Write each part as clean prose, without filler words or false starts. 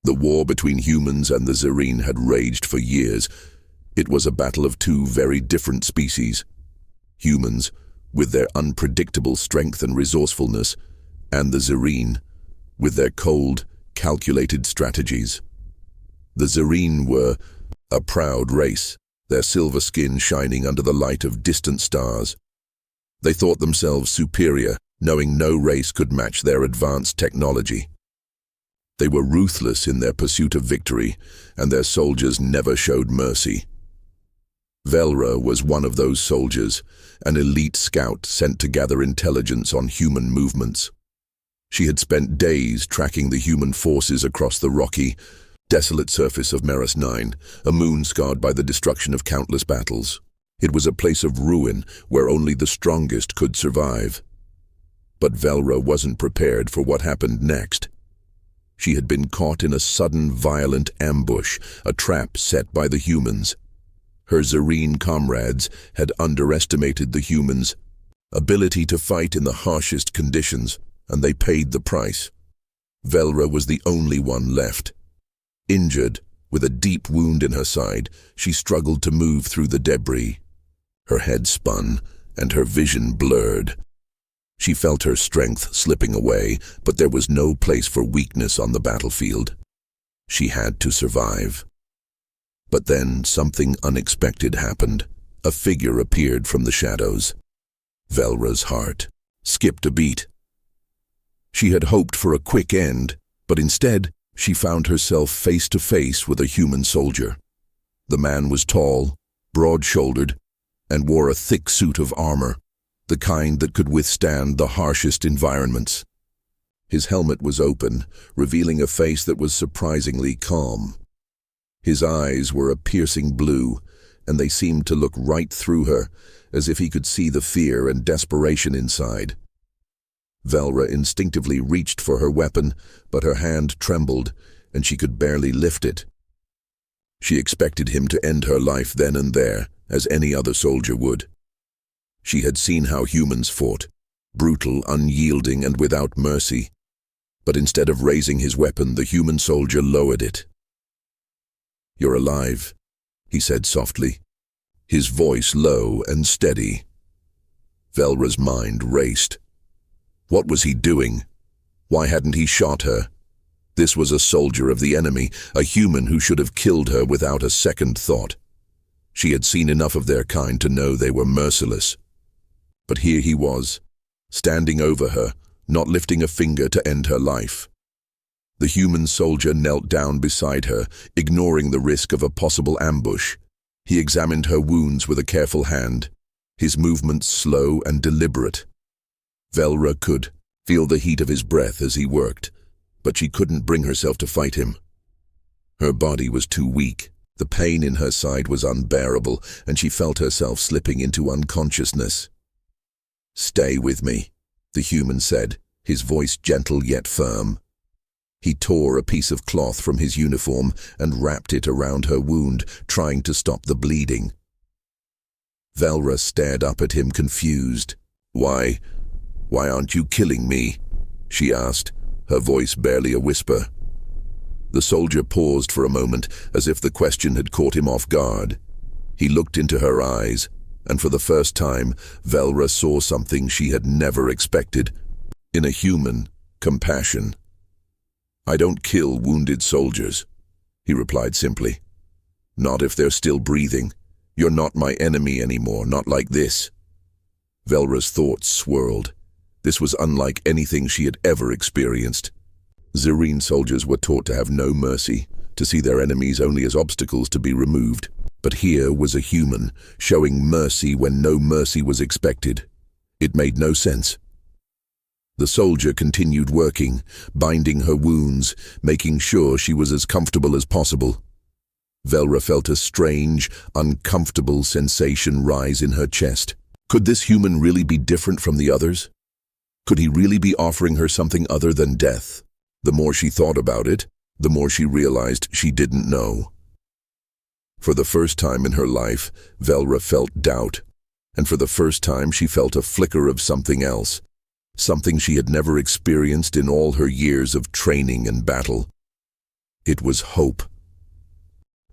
The war between humans and the Zerine had raged for years. It was a battle of two very different species. Humans, with their unpredictable strength and resourcefulness, and the Zerine, with their cold, calculated strategies. The Zerine were a proud race, their silver skin shining under the light of distant stars. They thought themselves superior, knowing no race could match their advanced technology. They were ruthless in their pursuit of victory, and their soldiers never showed mercy. Velra was one of those soldiers, an elite scout sent to gather intelligence on human movements. She had spent days tracking the human forces across the rocky, desolate surface of Meris 9, a moon scarred by the destruction of countless battles. It was a place of ruin where only the strongest could survive. But Velra wasn't prepared for what happened next. She had been caught in a sudden, violent ambush, a trap set by the humans. Her Zerine comrades had underestimated the humans' ability to fight in the harshest conditions, and they paid the price. Velra was the only one left. Injured, with a deep wound in her side, she struggled to move through the debris. Her head spun, and her vision blurred. She felt her strength slipping away, but there was no place for weakness on the battlefield. She had to survive. But then something unexpected happened. A figure appeared from the shadows. Velra's heart skipped a beat. She had hoped for a quick end, but instead she found herself face to face with a human soldier. The man was tall, broad-shouldered, and wore a thick suit of armor, the kind that could withstand the harshest environments. His helmet was open, revealing a face that was surprisingly calm. His eyes were a piercing blue, and they seemed to look right through her, as if he could see the fear and desperation inside. Velra instinctively reached for her weapon, but her hand trembled, and she could barely lift it. She expected him to end her life then and there, as any other soldier would. She had seen how humans fought, brutal, unyielding, and without mercy. But instead of raising his weapon, the human soldier lowered it. "You're alive," he said softly, his voice low and steady. Velra's mind raced. What was he doing? Why hadn't he shot her? This was a soldier of the enemy, a human who should have killed her without a second thought. She had seen enough of their kind to know they were merciless. But here he was, standing over her, not lifting a finger to end her life. The human soldier knelt down beside her, ignoring the risk of a possible ambush. He examined her wounds with a careful hand, his movements slow and deliberate. Velra could feel the heat of his breath as he worked, but she couldn't bring herself to fight him. Her body was too weak. The pain in her side was unbearable, and she felt herself slipping into unconsciousness. "Stay with me," the human said, his voice gentle yet firm. He tore a piece of cloth from his uniform and wrapped it around her wound, trying to stop the bleeding. Velra stared up at him, confused. Why aren't you killing me?" she asked, her voice barely a whisper. The soldier paused for a moment, as if the question had caught him off guard. He looked into her eyes, and for the first time, Velra saw something she had never expected. In a human, compassion. "I don't kill wounded soldiers," he replied simply. "Not if they're still breathing. You're not my enemy anymore, not like this." Velra's thoughts swirled. This was unlike anything she had ever experienced. Zerine soldiers were taught to have no mercy, to see their enemies only as obstacles to be removed. But here was a human, showing mercy when no mercy was expected. It made no sense. The soldier continued working, binding her wounds, making sure she was as comfortable as possible. Velra felt a strange, uncomfortable sensation rise in her chest. Could this human really be different from the others? Could he really be offering her something other than death? The more she thought about it, the more she realized she didn't know. For the first time in her life, Velra felt doubt, and for the first time she felt a flicker of something else, something she had never experienced in all her years of training and battle. It was hope.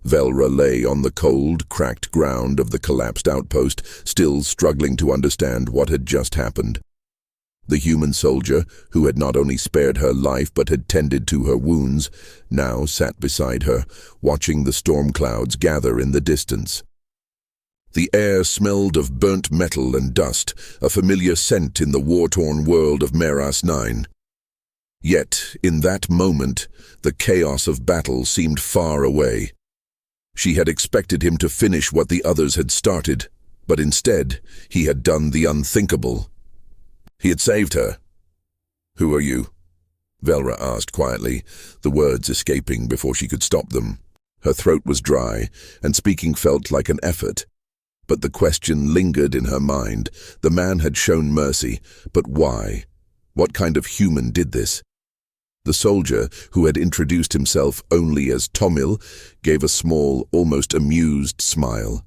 Velra lay on the cold, cracked ground of the collapsed outpost, still struggling to understand what had just happened. The human soldier, who had not only spared her life but had tended to her wounds, now sat beside her, watching the storm clouds gather in the distance. The air smelled of burnt metal and dust, a familiar scent in the war-torn world of Meras 9. Yet, in that moment, the chaos of battle seemed far away. She had expected him to finish what the others had started, but instead, he had done the unthinkable. He had saved her. "Who are you?" Velra asked quietly, the words escaping before she could stop them. Her throat was dry, and speaking felt like an effort. But the question lingered in her mind. The man had shown mercy, but why? What kind of human did this? The soldier, who had introduced himself only as Tomil, gave a small, almost amused smile.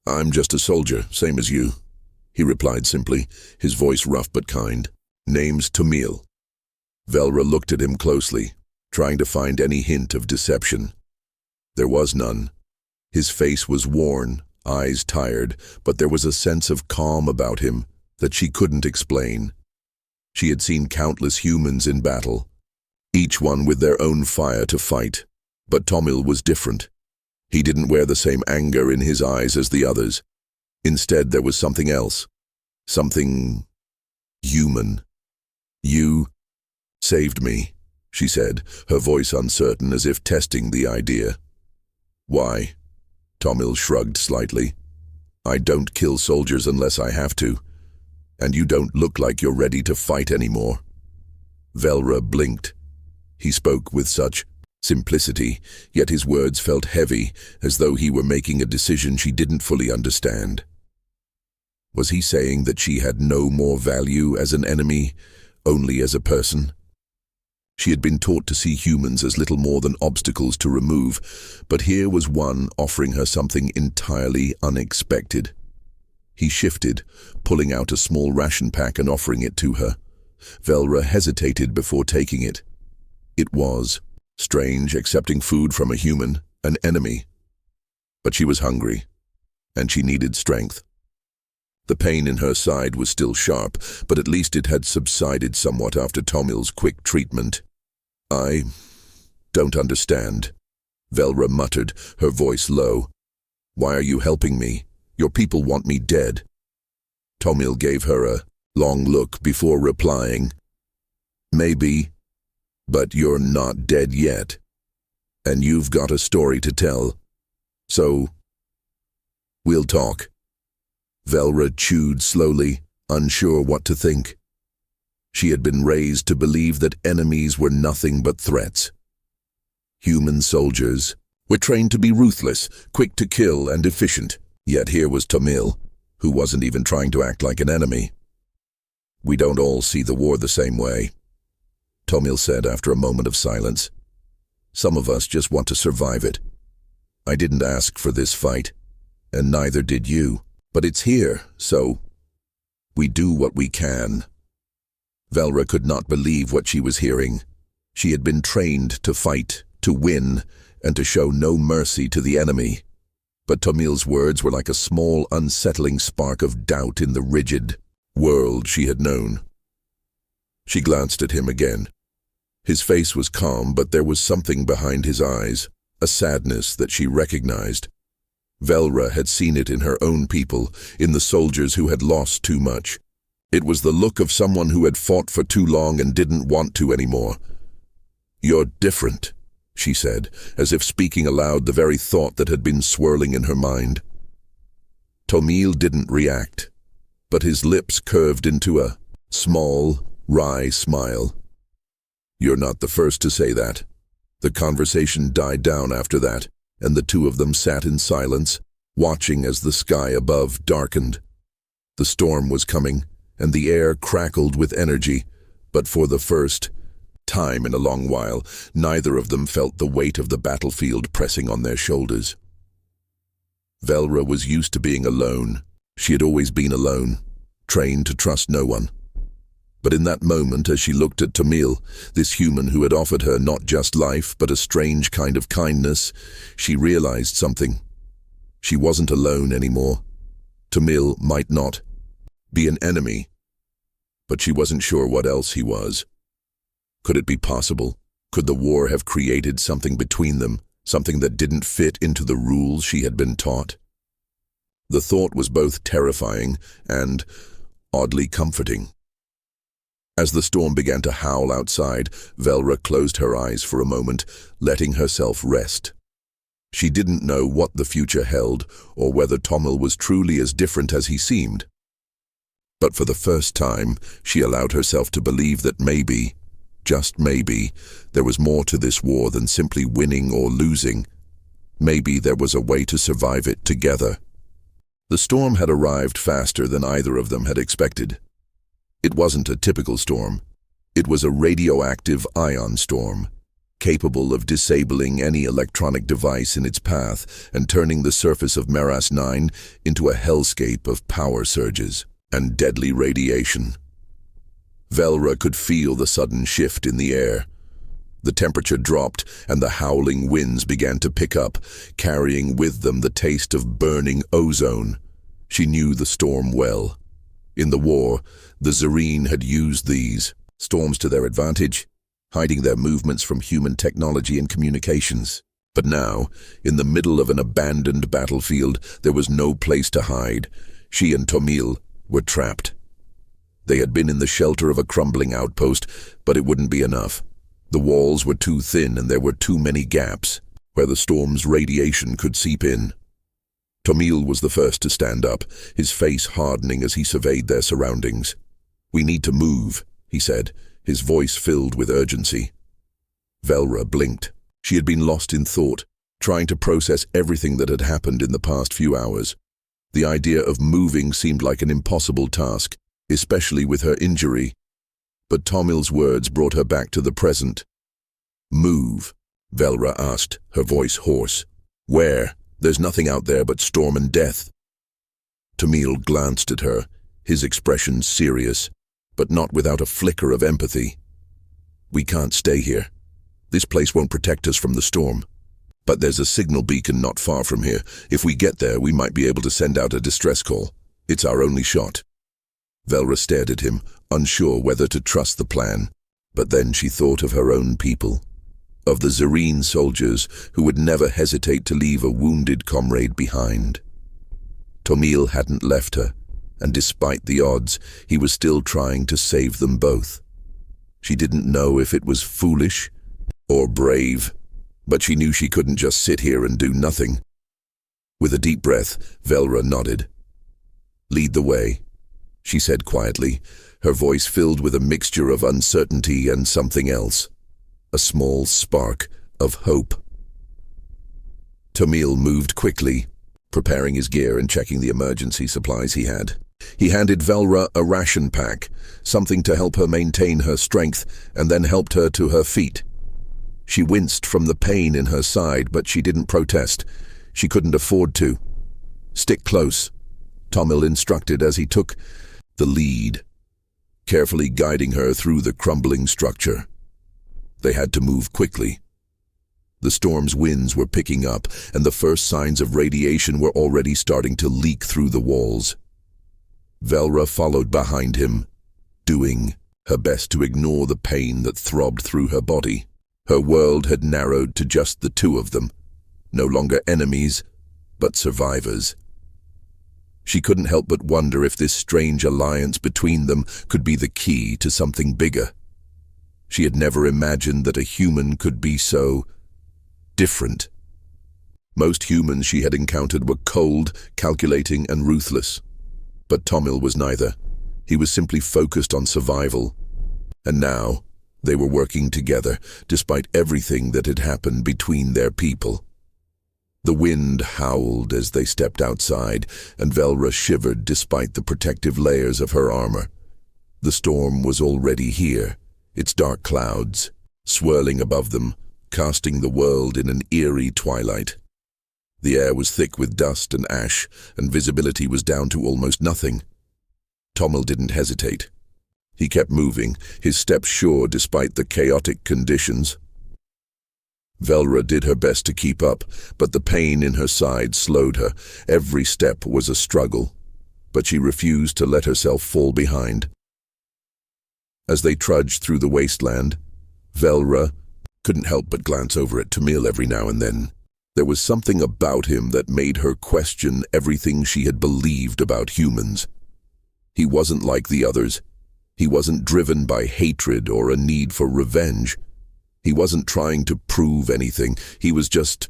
"I'm just a soldier, same as you," he replied simply, his voice rough but kind. "Name's Tomil." Velra looked at him closely, trying to find any hint of deception. There was none. His face was worn, eyes tired, but there was a sense of calm about him that she couldn't explain. She had seen countless humans in battle, each one with their own fire to fight, but Tomil was different. He didn't wear the same anger in his eyes as the others. Instead, there was something else. Something human. "You saved me," she said, her voice uncertain as if testing the idea. "Why?" Tomil shrugged slightly. "I don't kill soldiers unless I have to, and you don't look like you're ready to fight anymore." Velra blinked. He spoke with such simplicity, yet his words felt heavy, as though he were making a decision she didn't fully understand. Was he saying that she had no more value as an enemy, only as a person? She had been taught to see humans as little more than obstacles to remove, but here was one offering her something entirely unexpected. He shifted, pulling out a small ration pack and offering it to her. Velra hesitated before taking it. It was strange accepting food from a human, an enemy. But she was hungry, and she needed strength. The pain in her side was still sharp, but at least it had subsided somewhat after Tomil's quick treatment. "I don't understand," Velra muttered, her voice low. "Why are you helping me? Your people want me dead." Tomil gave her a long look before replying. "Maybe, but you're not dead yet, and you've got a story to tell. So, we'll talk." Velra chewed slowly, unsure what to think. She had been raised to believe that enemies were nothing but threats. Human soldiers were trained to be ruthless, quick to kill, and efficient. Yet here was Tomil, who wasn't even trying to act like an enemy. "We don't all see the war the same way," Tomil said after a moment of silence. "Some of us just want to survive it. I didn't ask for this fight, and neither did you. But it's here, so we do what we can." Velra could not believe what she was hearing. She had been trained to fight, to win, and to show no mercy to the enemy. But Tomil's words were like a small, unsettling spark of doubt in the rigid world she had known. She glanced at him again. His face was calm, but there was something behind his eyes, a sadness that she recognized. Velra had seen it in her own people, in the soldiers who had lost too much. It was the look of someone who had fought for too long and didn't want to anymore. "You're different," she said, as if speaking aloud the very thought that had been swirling in her mind. Tomil didn't react, but his lips curved into a small, wry smile. "You're not the first to say that." The conversation died down after that, and the two of them sat in silence, watching as the sky above darkened. The storm was coming, and the air crackled with energy, but for the first time in a long while, neither of them felt the weight of the battlefield pressing on their shoulders. Velra was used to being alone. She had always been alone, trained to trust no one. But in that moment, as she looked at Tamil, this human who had offered her not just life, but a strange kind of kindness, she realized something. She wasn't alone anymore. Tamil might not be an enemy, but she wasn't sure what else he was. Could it be possible? Could the war have created something between them, something that didn't fit into the rules she had been taught? The thought was both terrifying and oddly comforting. As the storm began to howl outside, Velra closed her eyes for a moment, letting herself rest. She didn't know what the future held, or whether Tamil was truly as different as he seemed. But for the first time, she allowed herself to believe that maybe, just maybe, there was more to this war than simply winning or losing. Maybe there was a way to survive it together. The storm had arrived faster than either of them had expected. It wasn't a typical storm. It was a radioactive ion storm, capable of disabling any electronic device in its path and turning the surface of Meras 9 into a hellscape of power surges and deadly radiation. Velra could feel the sudden shift in the air. The temperature dropped and the howling winds began to pick up, carrying with them the taste of burning ozone. She knew the storm well. In the war, the Zerreen had used these storms to their advantage, hiding their movements from human technology and communications. But now, in the middle of an abandoned battlefield, there was no place to hide. She and Tamil were trapped. They had been in the shelter of a crumbling outpost, but it wouldn't be enough. The walls were too thin and there were too many gaps where the storm's radiation could seep in. Tamil was the first to stand up, his face hardening as he surveyed their surroundings. "We need to move," he said, his voice filled with urgency. Velra blinked. She had been lost in thought, trying to process everything that had happened in the past few hours. The idea of moving seemed like an impossible task, especially with her injury. But Tamil's words brought her back to the present. "Move?" Velra asked, her voice hoarse. "Where? There's nothing out there but storm and death." Tamil glanced at her, his expression serious, but not without a flicker of empathy. "We can't stay here. This place won't protect us from the storm. But there's a signal beacon not far from here. If we get there, we might be able to send out a distress call. It's our only shot." Velra stared at him, unsure whether to trust the plan. But then she thought of her own people, of the Zerreen soldiers who would never hesitate to leave a wounded comrade behind. Tamil hadn't left her, and despite the odds, he was still trying to save them both. She didn't know if it was foolish or brave, but she knew she couldn't just sit here and do nothing. With a deep breath, Velra nodded. "Lead the way," she said quietly, her voice filled with a mixture of uncertainty and something else. A small spark of hope. Tamil moved quickly, preparing his gear and checking the emergency supplies he had. He handed Velra a ration pack, something to help her maintain her strength, and then helped her to her feet. She winced from the pain in her side, but she didn't protest. She couldn't afford to. "Stick close," Tamil instructed as he took the lead, carefully guiding her through the crumbling structure. They had to move quickly. The storm's winds were picking up, and the first signs of radiation were already starting to leak through the walls. Velra followed behind him, doing her best to ignore the pain that throbbed through her body. Her world had narrowed to just the two of them, no longer enemies, but survivors. She couldn't help but wonder if this strange alliance between them could be the key to something bigger. She had never imagined that a human could be so different. Most humans she had encountered were cold, calculating, and ruthless. But Tamil was neither. He was simply focused on survival. And now, they were working together, despite everything that had happened between their people. The wind howled as they stepped outside, and Velra shivered despite the protective layers of her armor. The storm was already here, its dark clouds swirling above them, casting the world in an eerie twilight. The air was thick with dust and ash, and visibility was down to almost nothing. Tamil didn't hesitate. He kept moving, his steps sure despite the chaotic conditions. Velra did her best to keep up, but the pain in her side slowed her. Every step was a struggle, but she refused to let herself fall behind. As they trudged through the wasteland, Velra couldn't help but glance over at Tamil every now and then. There was something about him that made her question everything she had believed about humans. He wasn't like the others. He wasn't driven by hatred or a need for revenge. He wasn't trying to prove anything. He was just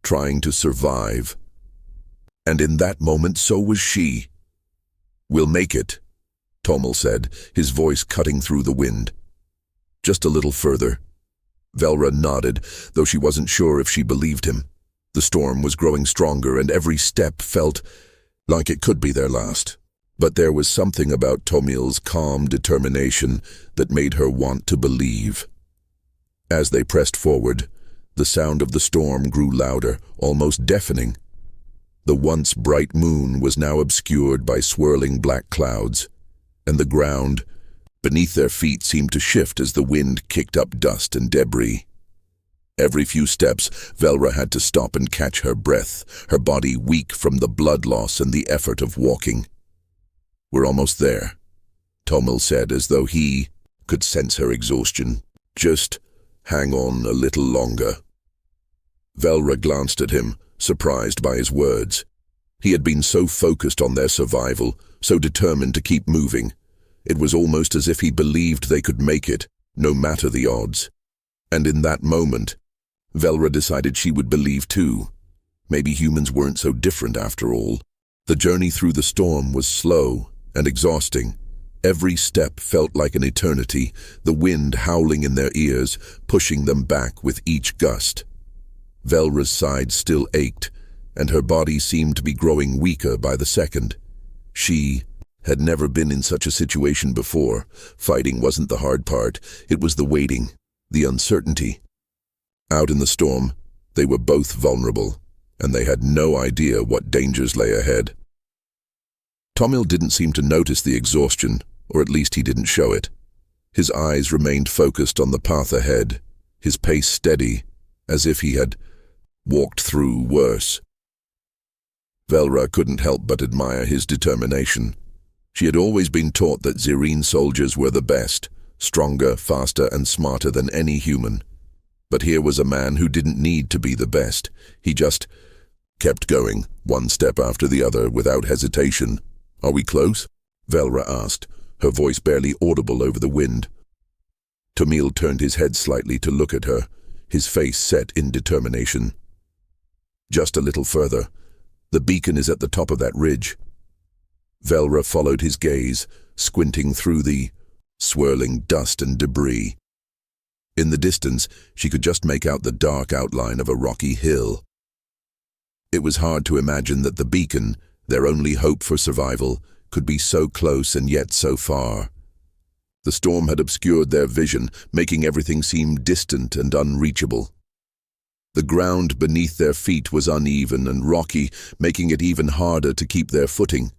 trying to survive. And in that moment, so was she. "We'll make it," Tomel said, his voice cutting through the wind. "Just a little further." Velra nodded, though she wasn't sure if she believed him. The storm was growing stronger, and every step felt like it could be their last. But there was something about Tomil's calm determination that made her want to believe. As they pressed forward, the sound of the storm grew louder, almost deafening. The once bright moon was now obscured by swirling black clouds, and the ground beneath their feet seemed to shift as the wind kicked up dust and debris. Every few steps, Velra had to stop and catch her breath, her body weak from the blood loss and the effort of walking. "We're almost there," Tomel said, as though he could sense her exhaustion. "Just hang on a little longer." Velra glanced at him, surprised by his words. He had been so focused on their survival, so determined to keep moving. It was almost as if he believed they could make it, no matter the odds. And in that moment, Velra decided she would believe too. Maybe humans weren't so different after all. The journey through the storm was slow and exhausting. Every step felt like an eternity, the wind howling in their ears, pushing them back with each gust. Velra's side still ached, and her body seemed to be growing weaker by the second. She had never been in such a situation before. Fighting wasn't the hard part, it was the waiting, the uncertainty. Out in the storm, they were both vulnerable, and they had no idea what dangers lay ahead. Tomil didn't seem to notice the exhaustion, or at least he didn't show it. His eyes remained focused on the path ahead, his pace steady, as if he had walked through worse. Velra couldn't help but admire his determination. She had always been taught that Zerine soldiers were the best, stronger, faster, and smarter than any human. But here was a man who didn't need to be the best. He just kept going, one step after the other, without hesitation. "Are we close?" Velra asked, her voice barely audible over the wind. Tomil turned his head slightly to look at her, his face set in determination. "Just a little further. The beacon is at the top of that ridge." Velra followed his gaze, squinting through the swirling dust and debris. In the distance, she could just make out the dark outline of a rocky hill. It was hard to imagine that the beacon, their only hope for survival, could be so close and yet so far. The storm had obscured their vision, making everything seem distant and unreachable. The ground beneath their feet was uneven and rocky, making it even harder to keep their footing.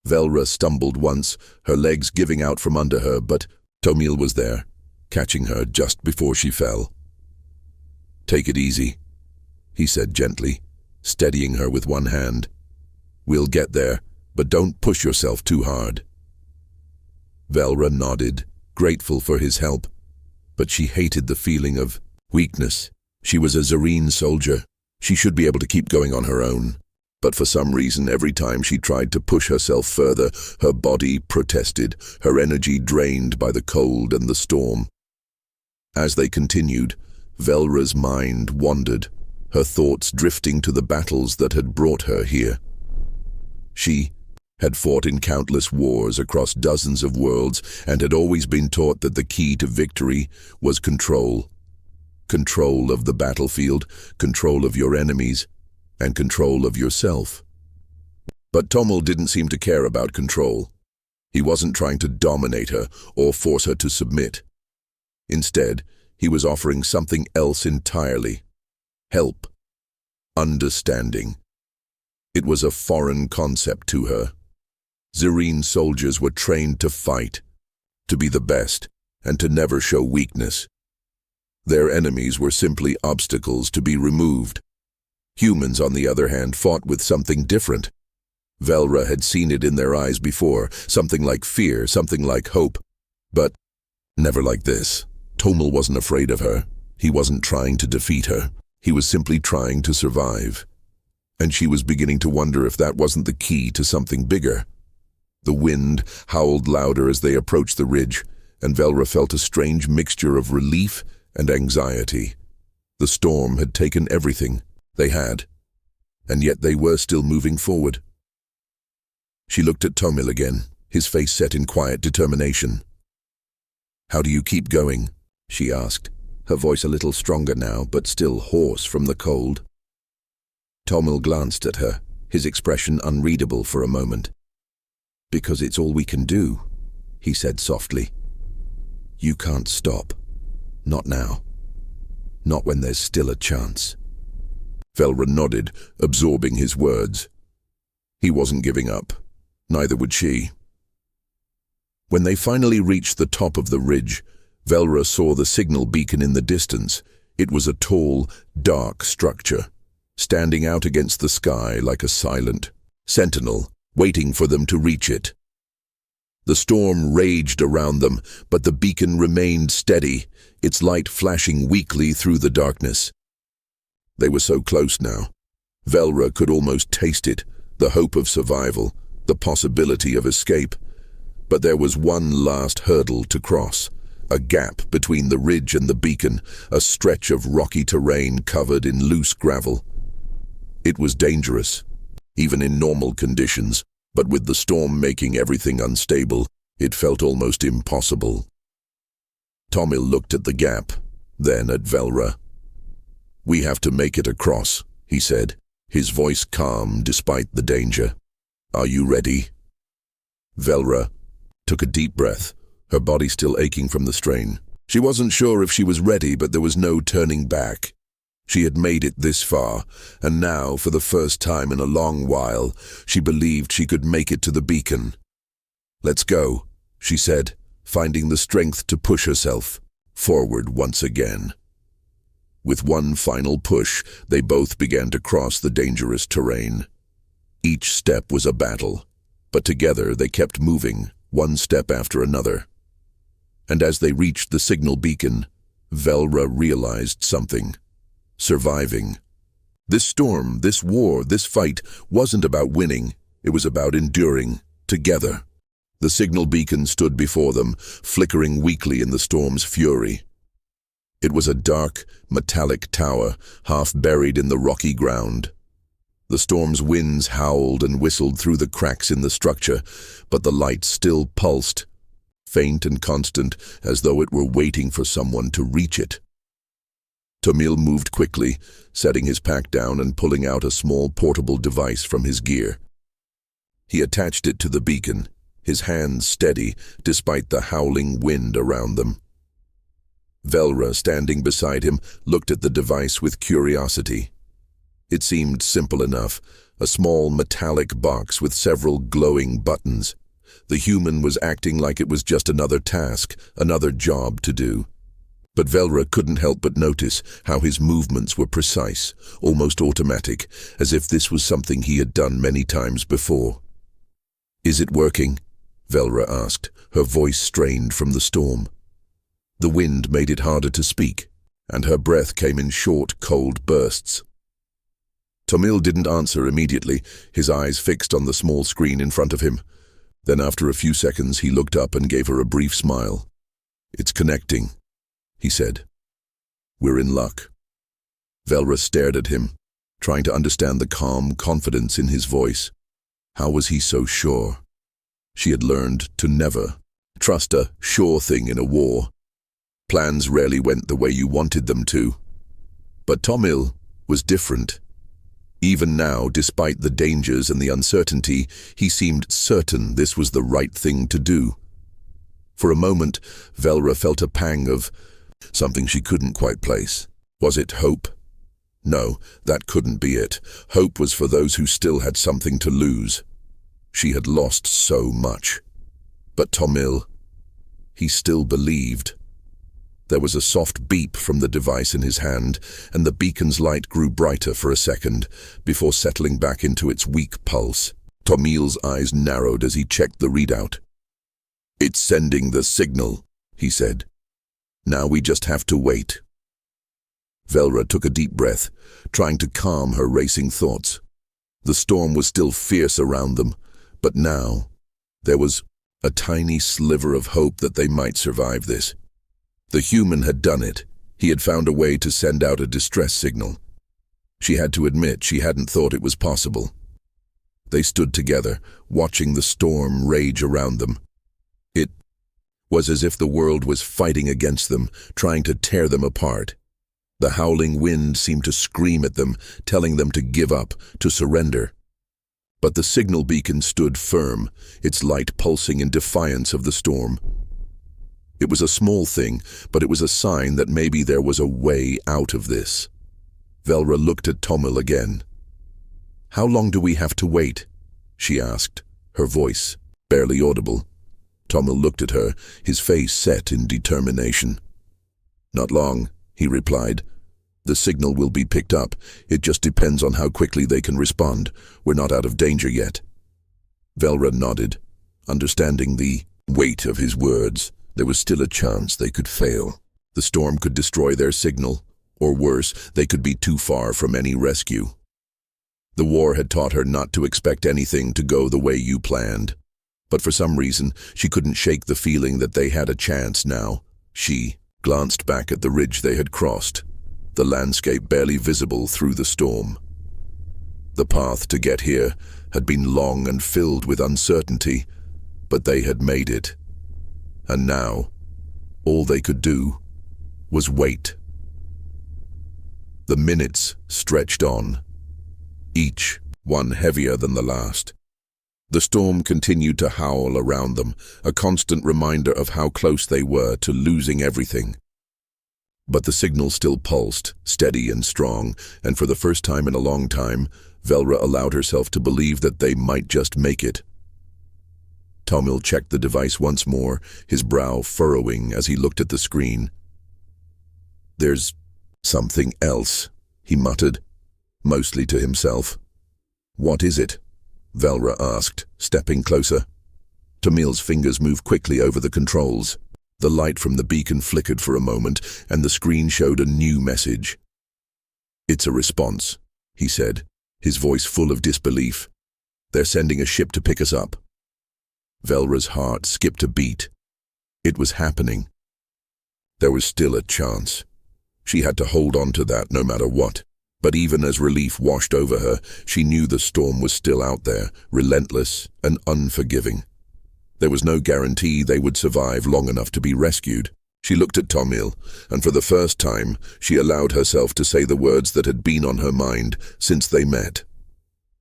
Velra stumbled once, her legs giving out from under her, but Tomil was there, catching her just before she fell. "Take it easy," he said gently, steadying her with one hand. "We'll get there, but don't push yourself too hard." Velra nodded, grateful for his help, but she hated the feeling of weakness. She was a Zerine soldier. She should be able to keep going on her own. But for some reason, every time she tried to push herself further, her body protested, her energy drained by the cold and the storm. As they continued, Velra's mind wandered, her thoughts drifting to the battles that had brought her here. She had fought in countless wars across dozens of worlds and had always been taught that the key to victory was control. Control of the battlefield, control of your enemies, and control of yourself. But Tomel didn't seem to care about control. He wasn't trying to dominate her or force her to submit. Instead, he was offering something else entirely: help, understanding. It was a foreign concept to her. Zerine soldiers were trained to fight, to be the best, and to never show weakness. Their enemies were simply obstacles to be removed. Humans, on the other hand, fought with something different. Velra had seen it in their eyes before, something like fear, something like hope. But never like this. Tomil wasn't afraid of her. He wasn't trying to defeat her. He was simply trying to survive. And she was beginning to wonder if that wasn't the key to something bigger. The wind howled louder as they approached the ridge, and Velra felt a strange mixture of relief and anxiety. The storm had taken everything they had, and yet they were still moving forward. She looked at Tomil again, his face set in quiet determination. "How do you keep going?" she asked, her voice a little stronger now, but still hoarse from the cold. Tomil glanced at her, his expression unreadable for a moment. "Because it's all we can do," he said softly. "You can't stop. Not now. Not when there's still a chance." Velra nodded, absorbing his words. He wasn't giving up. Neither would she. When they finally reached the top of the ridge, Velra saw the signal beacon in the distance. It was a tall, dark structure, standing out against the sky like a silent sentinel, waiting for them to reach it. The storm raged around them, but the beacon remained steady, its light flashing weakly through the darkness. They were so close now. Velra could almost taste it, the hope of survival, the possibility of escape. But there was one last hurdle to cross, a gap between the ridge and the beacon, a stretch of rocky terrain covered in loose gravel. It was dangerous, even in normal conditions, but with the storm making everything unstable, it felt almost impossible. Tomil looked at the gap, then at Velra. "We have to make it across," he said, his voice calm despite the danger. "Are you ready?" Velra took a deep breath, her body still aching from the strain. She wasn't sure if she was ready, but there was no turning back. She had made it this far, and now, for the first time in a long while, she believed she could make it to the beacon. "Let's go," she said, finding the strength to push herself forward once again. With one final push, they both began to cross the dangerous terrain. Each step was a battle, but together they kept moving, one step after another. And as they reached the signal beacon, Velra realized something. Surviving. This storm, this war, this fight wasn't about winning. It was about enduring, together. The signal beacon stood before them, flickering weakly in the storm's fury. It was a dark, metallic tower, half buried in the rocky ground. The storm's winds howled and whistled through the cracks in the structure, but the light still pulsed, faint and constant, as though it were waiting for someone to reach it. Tomil moved quickly, setting his pack down and pulling out a small portable device from his gear. He attached it to the beacon, his hands steady despite the howling wind around them. Velra, standing beside him, looked at the device with curiosity. It seemed simple enough, a small metallic box with several glowing buttons. The human was acting like it was just another task, another job to do. But Velra couldn't help but notice how his movements were precise, almost automatic, as if this was something he had done many times before. "Is it working?" Velra asked, her voice strained from the storm. The wind made it harder to speak, and her breath came in short, cold bursts. Tomil didn't answer immediately, his eyes fixed on the small screen in front of him. Then after a few seconds he looked up and gave her a brief smile. "It's connecting," he said. "We're in luck." Velra stared at him, trying to understand the calm confidence in his voice. How was he so sure? She had learned to never trust a sure thing in a war. Plans rarely went the way you wanted them to. But Tomil was different. Even now, despite the dangers and the uncertainty, he seemed certain this was the right thing to do. For a moment, Velra felt a pang of something she couldn't quite place. Was it hope? No, that couldn't be it. Hope was for those who still had something to lose. She had lost so much. But Tomil, he still believed. There was a soft beep from the device in his hand, and the beacon's light grew brighter for a second, before settling back into its weak pulse. Tomil's eyes narrowed as he checked the readout. "It's sending the signal," he said. "Now we just have to wait." Velra took a deep breath, trying to calm her racing thoughts. The storm was still fierce around them, but now there was a tiny sliver of hope that they might survive this. The human had done it. He had found a way to send out a distress signal. She had to admit she hadn't thought it was possible. They stood together, watching the storm rage around them. It was as if the world was fighting against them, trying to tear them apart. The howling wind seemed to scream at them, telling them to give up, to surrender. But the signal beacon stood firm, its light pulsing in defiance of the storm. It was a small thing, but it was a sign that maybe there was a way out of this. Velra looked at Tomil again. "How long do we have to wait?" she asked, her voice barely audible. Tomil looked at her, his face set in determination. "Not long," he replied. "The signal will be picked up. It just depends on how quickly they can respond. We're not out of danger yet." Velra nodded, understanding the weight of his words. There was still a chance they could fail. The storm could destroy their signal, or worse, they could be too far from any rescue. The war had taught her not to expect anything to go the way you planned. But for some reason, she couldn't shake the feeling that they had a chance now. She glanced back at the ridge they had crossed, the landscape barely visible through the storm. The path to get here had been long and filled with uncertainty, but they had made it. And now, all they could do was wait. The minutes stretched on, each one heavier than the last. The storm continued to howl around them, a constant reminder of how close they were to losing everything. But the signal still pulsed, steady and strong, and for the first time in a long time, Velra allowed herself to believe that they might just make it. Tomil checked the device once more, his brow furrowing as he looked at the screen. "There's something else," he muttered, mostly to himself. "What is it?" Velra asked, stepping closer. Tomil's fingers moved quickly over the controls. The light from the beacon flickered for a moment, and the screen showed a new message. "It's a response," he said, his voice full of disbelief. "They're sending a ship to pick us up." Velra's heart skipped a beat. It was happening. There was still a chance. She had to hold on to that no matter what. But even as relief washed over her, she knew the storm was still out there, relentless and unforgiving. There was no guarantee they would survive long enough to be rescued. She looked at Tomil, and for the first time, she allowed herself to say the words that had been on her mind since they met.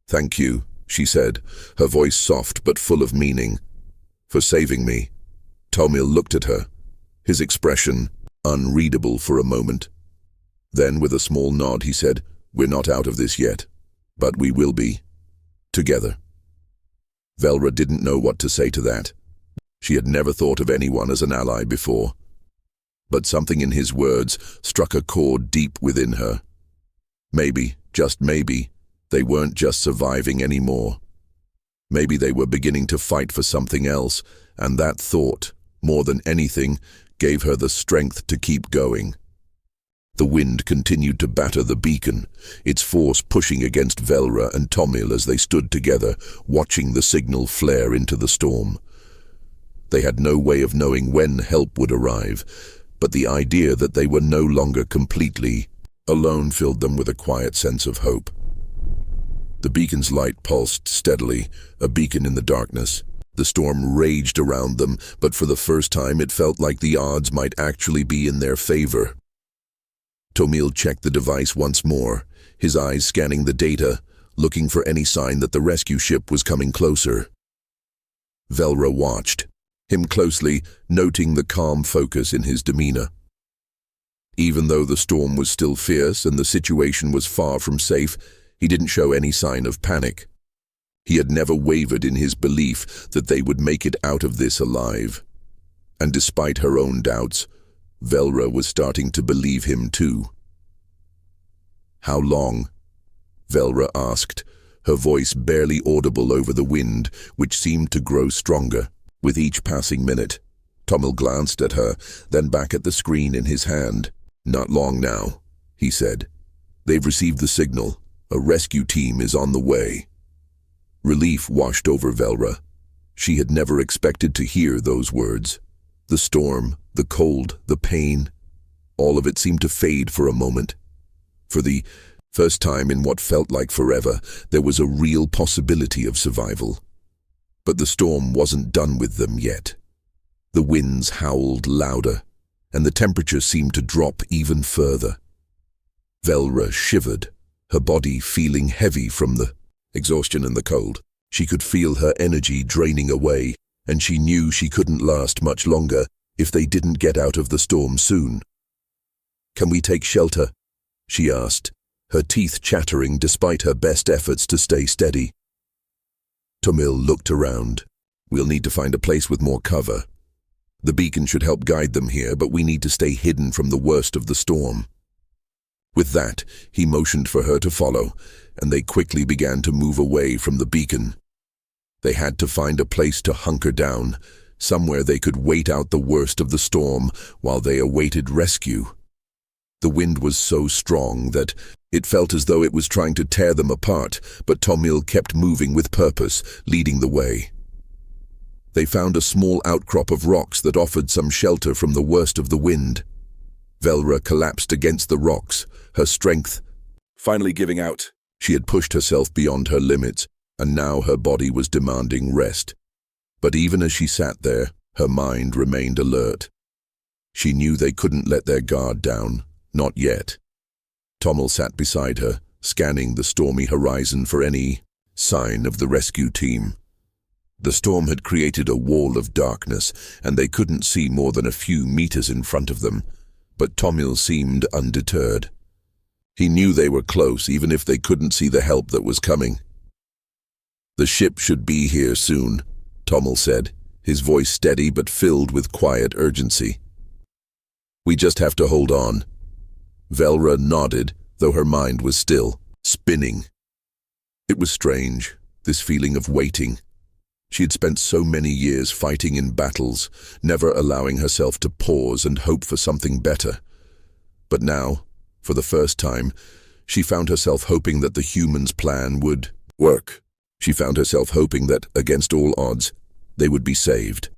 "Thank you," she said, her voice soft but full of meaning. "For saving me." Tomil looked at her, his expression unreadable for a moment. Then, with a small nod, he said, "We're not out of this yet, but we will be. Together." Velra didn't know what to say to that. She had never thought of anyone as an ally before. But something in his words struck a chord deep within her. Maybe, just maybe, they weren't just surviving anymore. Maybe they were beginning to fight for something else, and that thought, more than anything, gave her the strength to keep going. The wind continued to batter the beacon, its force pushing against Velra and Tomil as they stood together, watching the signal flare into the storm. They had no way of knowing when help would arrive, but the idea that they were no longer completely alone filled them with a quiet sense of hope. The beacon's light pulsed steadily, a beacon in the darkness. The storm raged around them, but for the first time it felt like the odds might actually be in their favor. Tomil checked the device once more, his eyes scanning the data, looking for any sign that the rescue ship was coming closer. Velra watched him closely, noting the calm focus in his demeanor. Even though the storm was still fierce and the situation was far from safe, he didn't show any sign of panic. He had never wavered in his belief that they would make it out of this alive. And despite her own doubts, Velra was starting to believe him too. "How long?" Velra asked, her voice barely audible over the wind, which seemed to grow stronger with each passing minute. Tomil glanced at her, then back at the screen in his hand. "Not long now," he said. "They've received the signal. A rescue team is on the way." Relief washed over Velra. She had never expected to hear those words. The storm, the cold, the pain, all of it seemed to fade for a moment. For the first time in what felt like forever, there was a real possibility of survival. But the storm wasn't done with them yet. The winds howled louder, and the temperature seemed to drop even further. Velra shivered, her body feeling heavy from the exhaustion and the cold. She could feel her energy draining away, and she knew she couldn't last much longer if they didn't get out of the storm soon. "Can we take shelter?" she asked, her teeth chattering despite her best efforts to stay steady. Tomil looked around. "We'll need to find a place with more cover. The beacon should help guide them here, but we need to stay hidden from the worst of the storm." With that, he motioned for her to follow, and they quickly began to move away from the beacon. They had to find a place to hunker down, somewhere they could wait out the worst of the storm while they awaited rescue. The wind was so strong that it felt as though it was trying to tear them apart, but Tomil kept moving with purpose, leading the way. They found a small outcrop of rocks that offered some shelter from the worst of the wind. Velra collapsed against the rocks, her strength finally giving out. She had pushed herself beyond her limits, and now her body was demanding rest. But even as she sat there, her mind remained alert. She knew they couldn't let their guard down, not yet. Tomil sat beside her, scanning the stormy horizon for any sign of the rescue team. The storm had created a wall of darkness, and they couldn't see more than a few meters in front of them, but Tomil seemed undeterred. He knew they were close, even if they couldn't see the help that was coming. "The ship should be here soon," Tomil said, his voice steady but filled with quiet urgency. "We just have to hold on." Velra nodded, though her mind was still spinning. It was strange, this feeling of waiting. She had spent so many years fighting in battles, never allowing herself to pause and hope for something better. But now, for the first time, she found herself hoping that the humans' plan would work. She found herself hoping that, against all odds, they would be saved.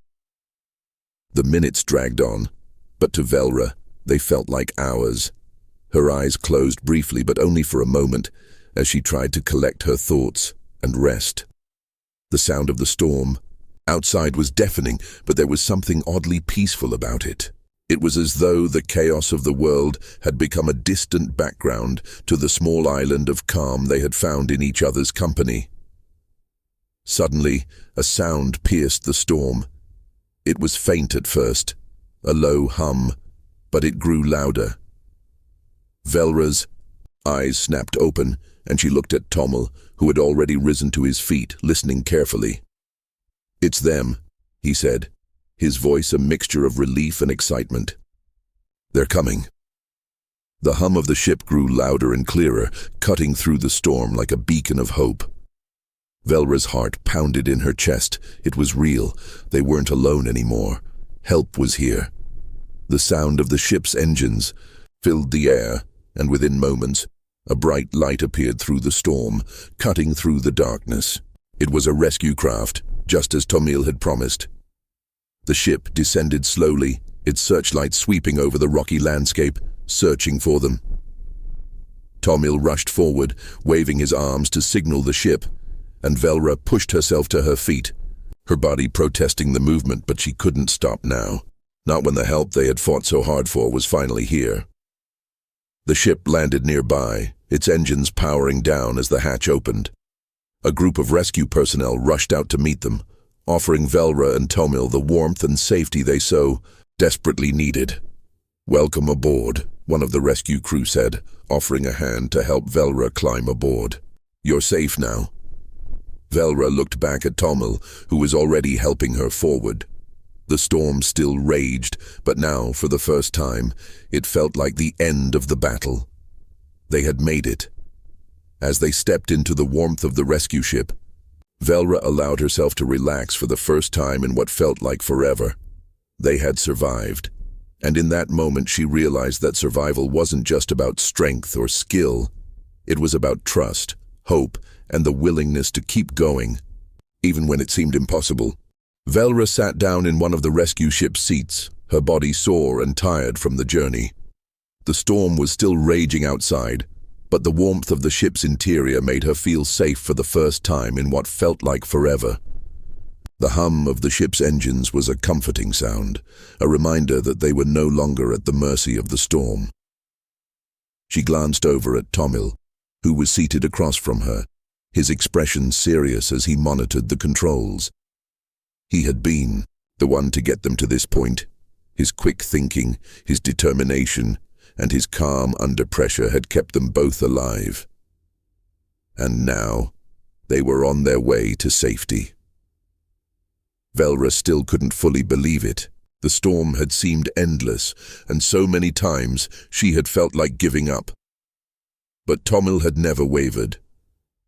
The minutes dragged on, but to Velra, they felt like hours. Her eyes closed briefly, but only for a moment, as she tried to collect her thoughts and rest. The sound of the storm outside was deafening, but there was something oddly peaceful about it. It was as though the chaos of the world had become a distant background to the small island of calm they had found in each other's company. Suddenly, a sound pierced the storm. It was faint at first, a low hum, but it grew louder. Velra's eyes snapped open, and she looked at Tomil, who had already risen to his feet, listening carefully. "It's them," he said, his voice a mixture of relief and excitement. "They're coming." The hum of the ship grew louder and clearer, cutting through the storm like a beacon of hope. Velra's heart pounded in her chest. It was real. They weren't alone anymore. Help was here. The sound of the ship's engines filled the air, and within moments, a bright light appeared through the storm, cutting through the darkness. It was a rescue craft, just as Tomil had promised. The ship descended slowly, its searchlight sweeping over the rocky landscape, searching for them. Tomil rushed forward, waving his arms to signal the ship, and Velra pushed herself to her feet, her body protesting the movement, but she couldn't stop now. Not when the help they had fought so hard for was finally here. The ship landed nearby, its engines powering down as the hatch opened. A group of rescue personnel rushed out to meet them, offering Velra and Tomil the warmth and safety they so desperately needed. "Welcome aboard," one of the rescue crew said, offering a hand to help Velra climb aboard. "You're safe now." Velra looked back at Tomil, who was already helping her forward. The storm still raged, but now, for the first time, it felt like the end of the battle. They had made it. As they stepped into the warmth of the rescue ship, Velra allowed herself to relax for the first time in what felt like forever. They had survived, and in that moment she realized that survival wasn't just about strength or skill. It was about trust, hope, and the willingness to keep going, even when it seemed impossible. Velra sat down in one of the rescue ship's seats, her body sore and tired from the journey. The storm was still raging outside, but the warmth of the ship's interior made her feel safe for the first time in what felt like forever. The hum of the ship's engines was a comforting sound, a reminder that they were no longer at the mercy of the storm. She glanced over at Tomil, who was seated across from her, his expression serious as he monitored the controls. He had been the one to get them to this point. His quick thinking, his determination, and his calm under pressure had kept them both alive. And now, they were on their way to safety. Velra still couldn't fully believe it. The storm had seemed endless, and so many times she had felt like giving up. But Tomil had never wavered.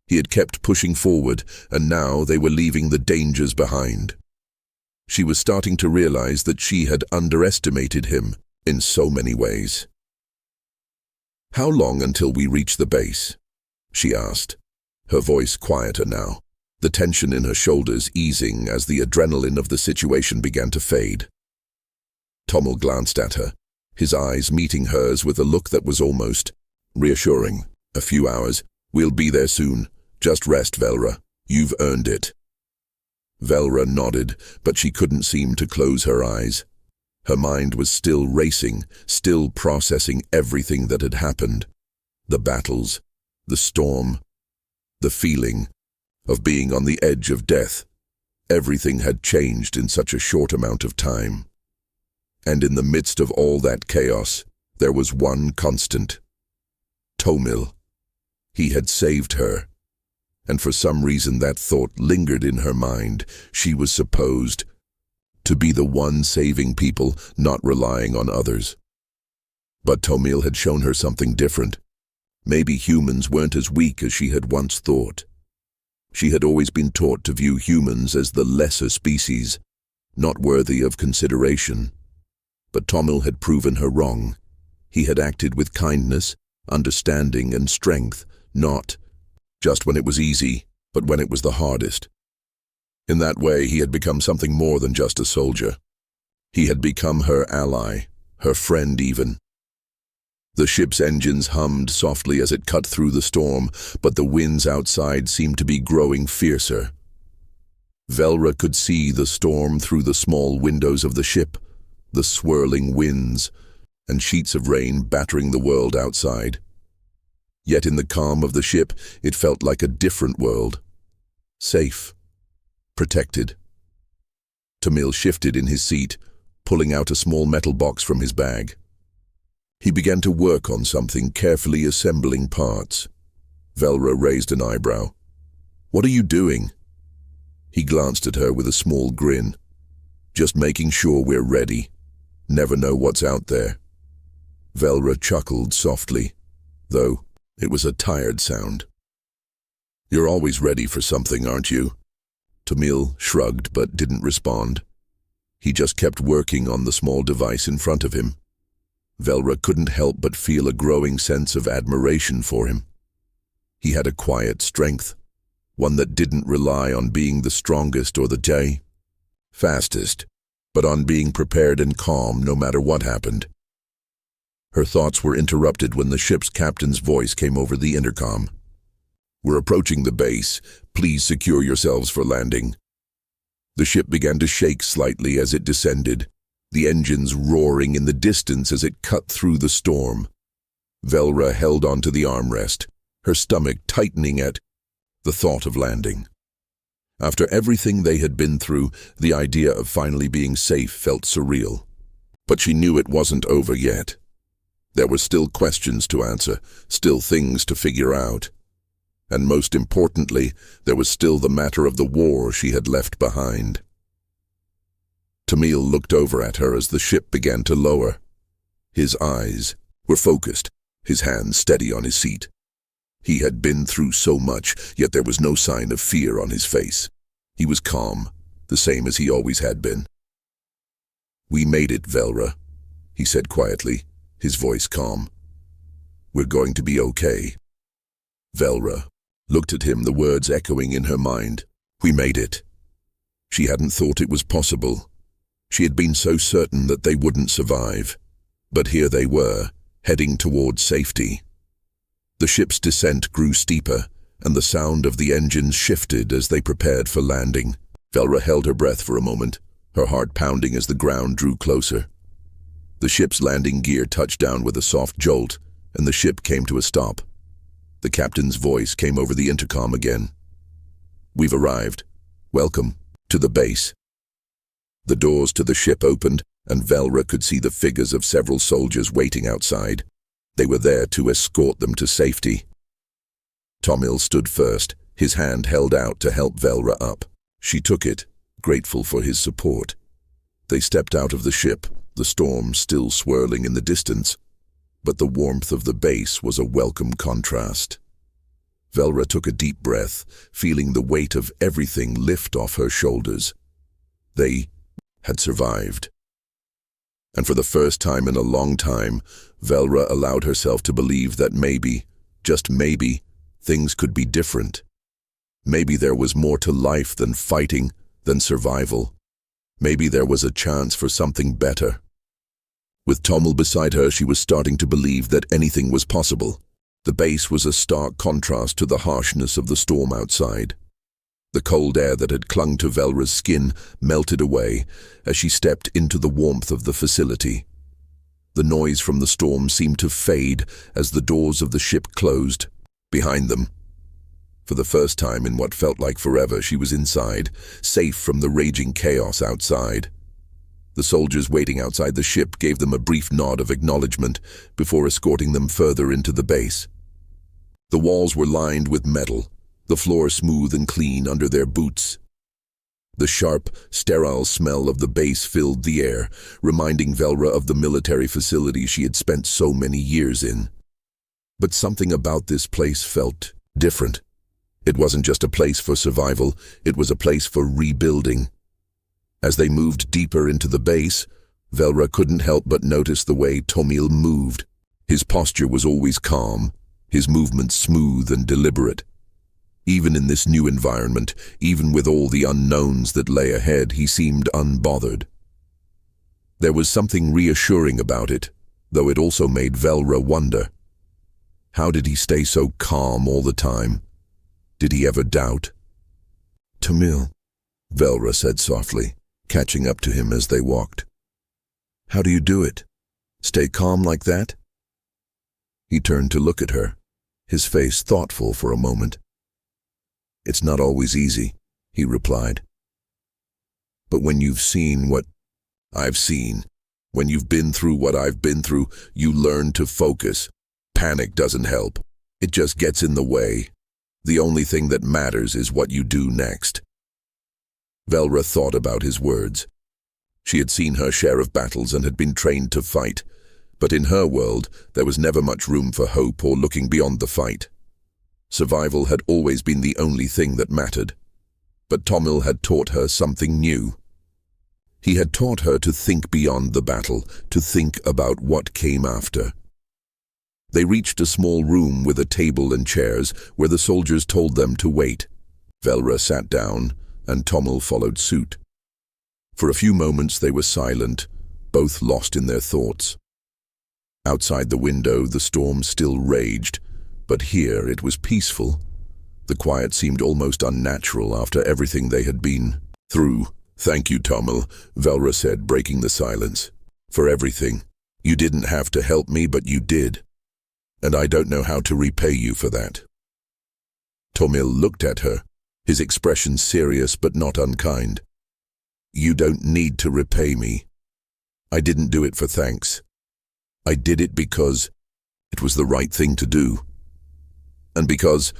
He had kept pushing forward, and now they were leaving the dangers behind. She was starting to realize that she had underestimated him in so many ways. "How long until we reach the base?" she asked, her voice quieter now, the tension in her shoulders easing as the adrenaline of the situation began to fade. Tomil glanced at her, his eyes meeting hers with a look that was almost reassuring. "A few hours. We'll be there soon. Just rest, Velra. You've earned it." Velra nodded, but she couldn't seem to close her eyes. Her mind was still racing, still processing everything that had happened. The battles, the storm, the feeling of being on the edge of death. Everything had changed in such a short amount of time. And in the midst of all that chaos, there was one constant. Tomil. He had saved her. And for some reason that thought lingered in her mind. She was supposed to be the one saving people, not relying on others. But Tomil had shown her something different. Maybe humans weren't as weak as she had once thought. She had always been taught to view humans as the lesser species, not worthy of consideration. But Tomil had proven her wrong. He had acted with kindness, understanding, and strength, not just when it was easy, but when it was the hardest. In that way, he had become something more than just a soldier. He had become her ally, her friend even. The ship's engines hummed softly as it cut through the storm, but the winds outside seemed to be growing fiercer. Velra could see the storm through the small windows of the ship, the swirling winds, and sheets of rain battering the world outside. Yet in the calm of the ship, it felt like a different world. Safe. Protected. Tomil shifted in his seat, pulling out a small metal box from his bag. He began to work on something, carefully assembling parts. Velra raised an eyebrow. "What are you doing?" He glanced at her with a small grin. "Just making sure we're ready. Never know what's out there." Velra chuckled softly, though it was a tired sound. "You're always ready for something, aren't you?" Tomil shrugged but didn't respond. He just kept working on the small device in front of him. Velra couldn't help but feel a growing sense of admiration for him. He had a quiet strength, one that didn't rely on being the strongest or the fastest, but on being prepared and calm no matter what happened. Her thoughts were interrupted when the ship's captain's voice came over the intercom. "We're approaching the base. Please secure yourselves for landing." The ship began to shake slightly as it descended, the engines roaring in the distance as it cut through the storm. Velra held onto the armrest, her stomach tightening at the thought of landing. After everything they had been through, the idea of finally being safe felt surreal. But she knew it wasn't over yet. There were still questions to answer, still things to figure out. And most importantly, there was still the matter of the war she had left behind. Tamil looked over at her as the ship began to lower. His eyes were focused, his hands steady on his seat. He had been through so much, yet there was no sign of fear on his face. He was calm, the same as he always had been. "We made it, Velra," he said quietly, his voice calm. "We're going to be okay." Velra looked at him, the words echoing in her mind. We made it. She hadn't thought it was possible. She had been so certain that they wouldn't survive. But here they were, heading towards safety. The ship's descent grew steeper, and the sound of the engines shifted as they prepared for landing. Velra held her breath for a moment, her heart pounding as the ground drew closer. The ship's landing gear touched down with a soft jolt, and the ship came to a stop. The captain's voice came over the intercom again. "We've arrived. Welcome to the base." The doors to the ship opened, and Velra could see the figures of several soldiers waiting outside. They were there to escort them to safety. Tamil stood first, his hand held out to help Velra up. She took it, grateful for his support. They stepped out of the ship, the storm still swirling in the distance, but the warmth of the base was a welcome contrast. Velra took a deep breath, feeling the weight of everything lift off her shoulders. They had survived. And for the first time in a long time, Velra allowed herself to believe that maybe, just maybe, things could be different. Maybe there was more to life than fighting, than survival. Maybe there was a chance for something better. With Tamil beside her, she was starting to believe that anything was possible. The base was a stark contrast to the harshness of the storm outside. The cold air that had clung to Velra's skin melted away as she stepped into the warmth of the facility. The noise from the storm seemed to fade as the doors of the ship closed behind them. For the first time in what felt like forever, she was inside, safe from the raging chaos outside. The soldiers waiting outside the ship gave them a brief nod of acknowledgement before escorting them further into the base. The walls were lined with metal, the floor smooth and clean under their boots. The sharp, sterile smell of the base filled the air, reminding Velra of the military facility she had spent so many years in. But something about this place felt different. It wasn't just a place for survival, it was a place for rebuilding. As they moved deeper into the base, Velra couldn't help but notice the way Tamil moved. His posture was always calm, his movements smooth and deliberate. Even in this new environment, even with all the unknowns that lay ahead, he seemed unbothered. There was something reassuring about it, though it also made Velra wonder. How did he stay so calm all the time? Did he ever doubt? "Tamil," Velra said softly, catching up to him as they walked. "How do you do it? Stay calm like that?" He turned to look at her, his face thoughtful for a moment. "It's not always easy," he replied. "But when you've seen what I've seen, when you've been through what I've been through, you learn to focus. Panic doesn't help. It just gets in the way. The only thing that matters is what you do next." Velra thought about his words. She had seen her share of battles and had been trained to fight, but in her world there was never much room for hope or looking beyond the fight. Survival had always been the only thing that mattered. But Tamil had taught her something new. He had taught her to think beyond the battle, to think about what came after. They reached a small room with a table and chairs where the soldiers told them to wait. Velra sat down, and Tamil followed suit. For a few moments they were silent, both lost in their thoughts. Outside the window the storm still raged, but here it was peaceful. The quiet seemed almost unnatural after everything they had been through. "Thank you, Tamil," Velra said, breaking the silence. "For everything. You didn't have to help me, but you did. And I don't know how to repay you for that." Tamil looked at her, his expression serious but not unkind. "You don't need to repay me. I didn't do it for thanks. I did it because it was the right thing to do. And because,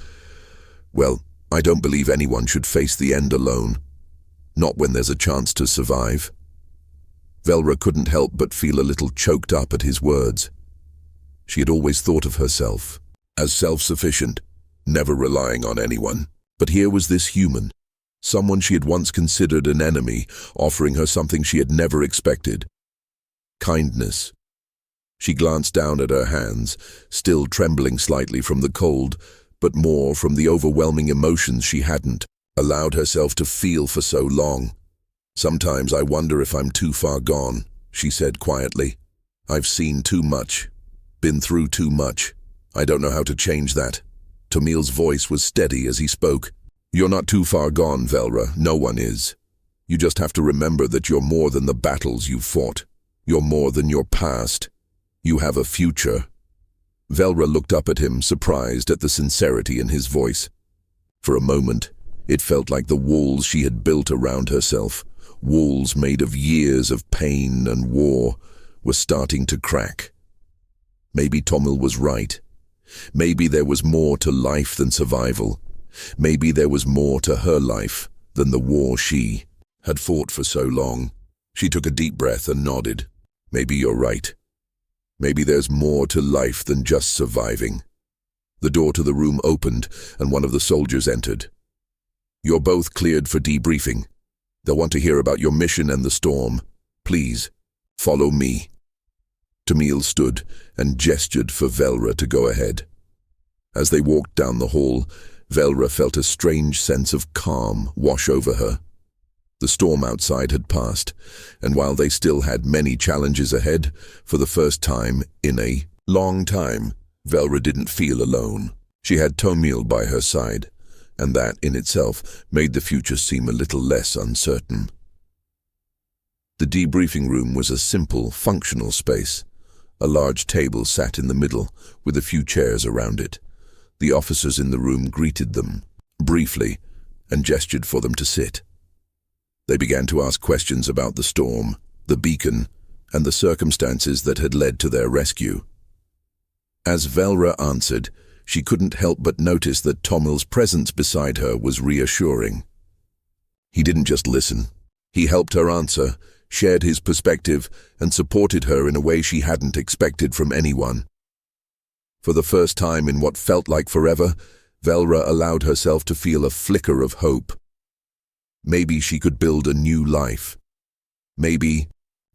well, I don't believe anyone should face the end alone. Not when there's a chance to survive." Velra couldn't help but feel a little choked up at his words. She had always thought of herself as self-sufficient, never relying on anyone. But here was this human, someone she had once considered an enemy, offering her something she had never expected: kindness. She glanced down at her hands, still trembling slightly from the cold, but more from the overwhelming emotions she hadn't allowed herself to feel for so long. "Sometimes I wonder if I'm too far gone," she said quietly. "I've seen too much, been through too much. I don't know how to change that." Tomil's voice was steady as he spoke. "You're not too far gone, Velra. No one is. You just have to remember that you're more than the battles you've fought. You're more than your past. You have a future." Velra looked up at him, surprised at the sincerity in his voice. For a moment, it felt like the walls she had built around herself, walls made of years of pain and war, were starting to crack. Maybe Tomil was right. Maybe there was more to life than survival. Maybe there was more to her life than the war she had fought for so long. She took a deep breath and nodded. "Maybe you're right. Maybe there's more to life than just surviving." The door to the room opened and one of the soldiers entered. "You're both cleared for debriefing. They'll want to hear about your mission and the storm. Please, follow me." Tomil stood and gestured for Velra to go ahead. As they walked down the hall, Velra felt a strange sense of calm wash over her. The storm outside had passed, and while they still had many challenges ahead, for the first time in a long time, Velra didn't feel alone. She had Tomil by her side, and that in itself made the future seem a little less uncertain. The debriefing room was a simple, functional space. A large table sat in the middle, with a few chairs around it. The officers in the room greeted them, briefly, and gestured for them to sit. They began to ask questions about the storm, the beacon, and the circumstances that had led to their rescue. As Velra answered, she couldn't help but notice that Tomil's presence beside her was reassuring. He didn't just listen. He helped her answer, shared his perspective, and supported her in a way she hadn't expected from anyone. For the first time in what felt like forever, Velra allowed herself to feel a flicker of hope. Maybe she could build a new life. Maybe,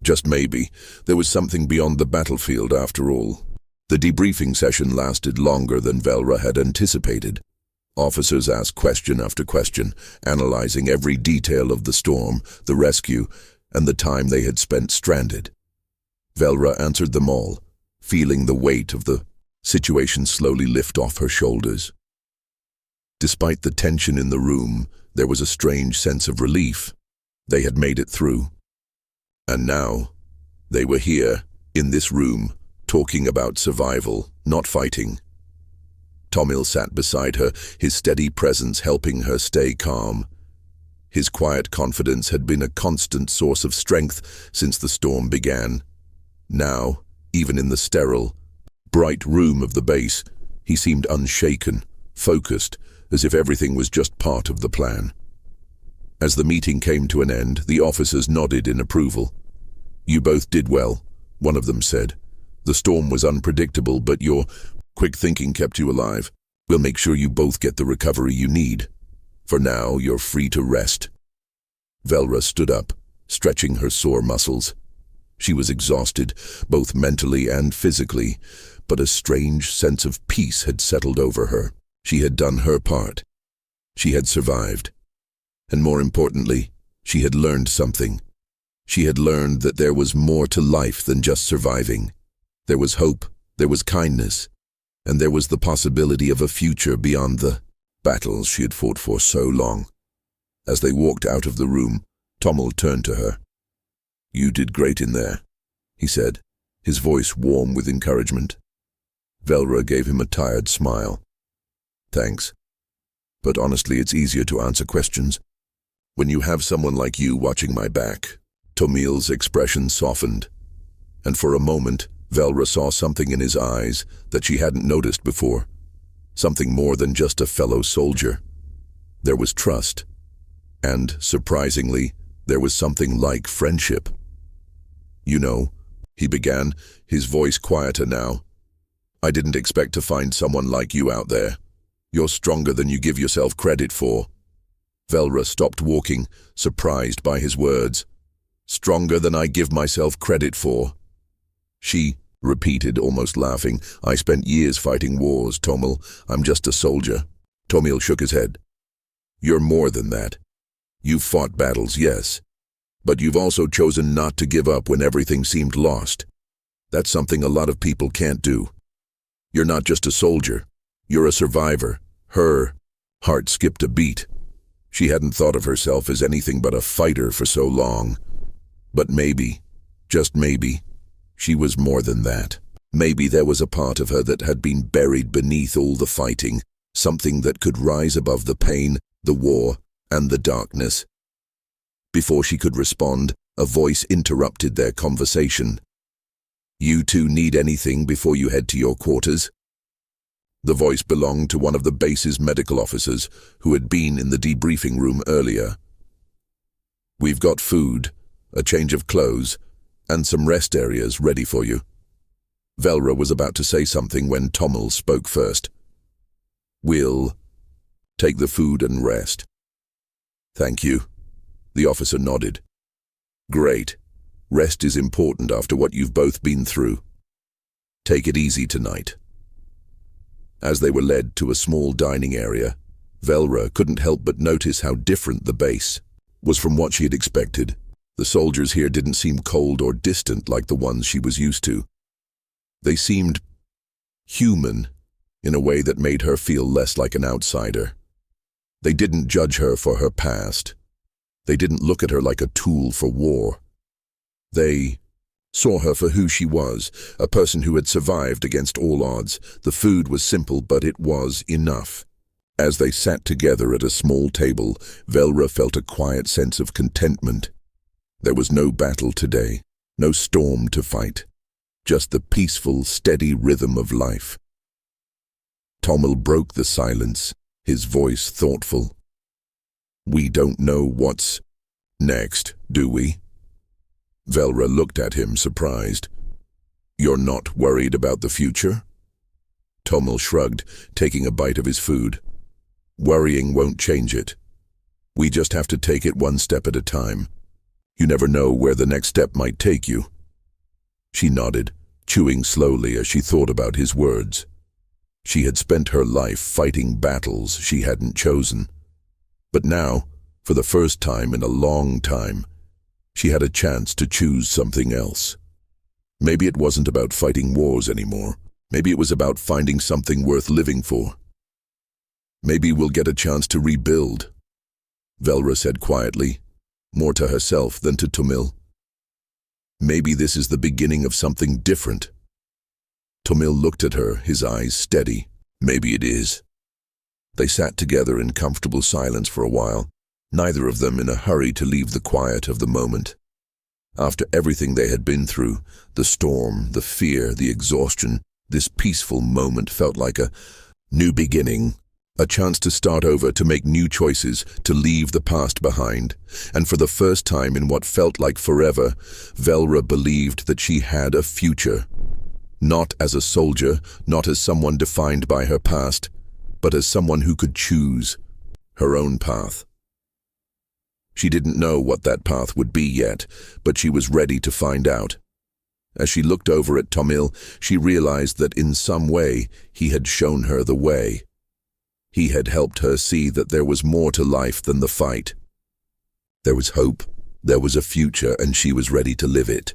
just maybe, there was something beyond the battlefield after all. The debriefing session lasted longer than Velra had anticipated. Officers asked question after question, analyzing every detail of the storm, the rescue, and the time they had spent stranded. Velra answered them all, feeling the weight of the situation slowly lift off her shoulders. Despite the tension in the room, there was a strange sense of relief. They had made it through. And now, they were here, in this room, talking about survival, not fighting. Tomil sat beside her, his steady presence helping her stay calm. His quiet confidence had been a constant source of strength since the storm began. Now, even in the sterile, bright room of the base, he seemed unshaken, focused, as if everything was just part of the plan. As the meeting came to an end, the officers nodded in approval. "You both did well," one of them said. "The storm was unpredictable, but your quick thinking kept you alive. We'll make sure you both get the recovery you need. For now, you're free to rest." Velra stood up, stretching her sore muscles. She was exhausted, both mentally and physically, but a strange sense of peace had settled over her. She had done her part. She had survived. And more importantly, she had learned something. She had learned that there was more to life than just surviving. There was hope, there was kindness, and there was the possibility of a future beyond the battles she had fought for so long. As they walked out of the room, Tomil turned to her. "You did great in there," he said, his voice warm with encouragement. Velra gave him a tired smile. "Thanks. But honestly, it's easier to answer questions when you have someone like you watching my back." Tomil's expression softened, and for a moment, Velra saw something in his eyes that she hadn't noticed before. Something more than just a fellow soldier. There was trust, and, surprisingly, there was something like friendship. You know, he began, his voice quieter now. I didn't expect to find someone like you out there. You're stronger than you give yourself credit for. Velra stopped walking, surprised by his words. Stronger than I give myself credit for. She repeated, almost laughing. I spent years fighting wars, Tomil. I'm just a soldier. Tomil shook his head. You're more than that. You've fought battles, yes. But you've also chosen not to give up when everything seemed lost. That's something a lot of people can't do. You're not just a soldier. You're a survivor. Her heart skipped a beat. She hadn't thought of herself as anything but a fighter for so long. But maybe, just maybe, she was more than that. Maybe there was a part of her that had been buried beneath all the fighting, something that could rise above the pain, the war, and the darkness. Before she could respond, a voice interrupted their conversation. You two need anything before you head to your quarters? The voice belonged to one of the base's medical officers who had been in the debriefing room earlier. We've got food, a change of clothes, and some rest areas ready for you. Velra was about to say something when Tomil spoke first. We'll take the food and rest. Thank you. The officer nodded. Great. Rest is important after what you've both been through. Take it easy tonight. As they were led to a small dining area, Velra couldn't help but notice how different the base was from what she had expected. The soldiers here didn't seem cold or distant like the ones she was used to. They seemed human in a way that made her feel less like an outsider. They didn't judge her for her past. They didn't look at her like a tool for war. They saw her for who she was, a person who had survived against all odds. The food was simple, but it was enough. As they sat together at a small table, Velra felt a quiet sense of contentment. There was no battle today, no storm to fight, just the peaceful, steady rhythm of life. Tomil broke the silence, his voice thoughtful. We don't know what's next, do we? Velra looked at him, surprised. You're not worried about the future? Tomil shrugged, taking a bite of his food. Worrying won't change it. We just have to take it one step at a time. You never know where the next step might take you. She nodded, chewing slowly as she thought about his words. She had spent her life fighting battles she hadn't chosen. But now, for the first time in a long time, she had a chance to choose something else. Maybe it wasn't about fighting wars anymore. Maybe it was about finding something worth living for. Maybe we'll get a chance to rebuild, Velra said quietly, more to herself than to Tomil. Maybe this is the beginning of something different. Tomil looked at her, his eyes steady. Maybe it is. They sat together in comfortable silence for a while, neither of them in a hurry to leave the quiet of the moment. After everything they had been through, the storm, the fear, the exhaustion, this peaceful moment felt like a new beginning. A chance to start over, to make new choices, to leave the past behind. And for the first time in what felt like forever, Velra believed that she had a future. Not as a soldier, not as someone defined by her past, but as someone who could choose her own path. She didn't know what that path would be yet, but she was ready to find out. As she looked over at Tomil, she realized that in some way he had shown her the way. He had helped her see that there was more to life than the fight. There was hope, there was a future, and she was ready to live it.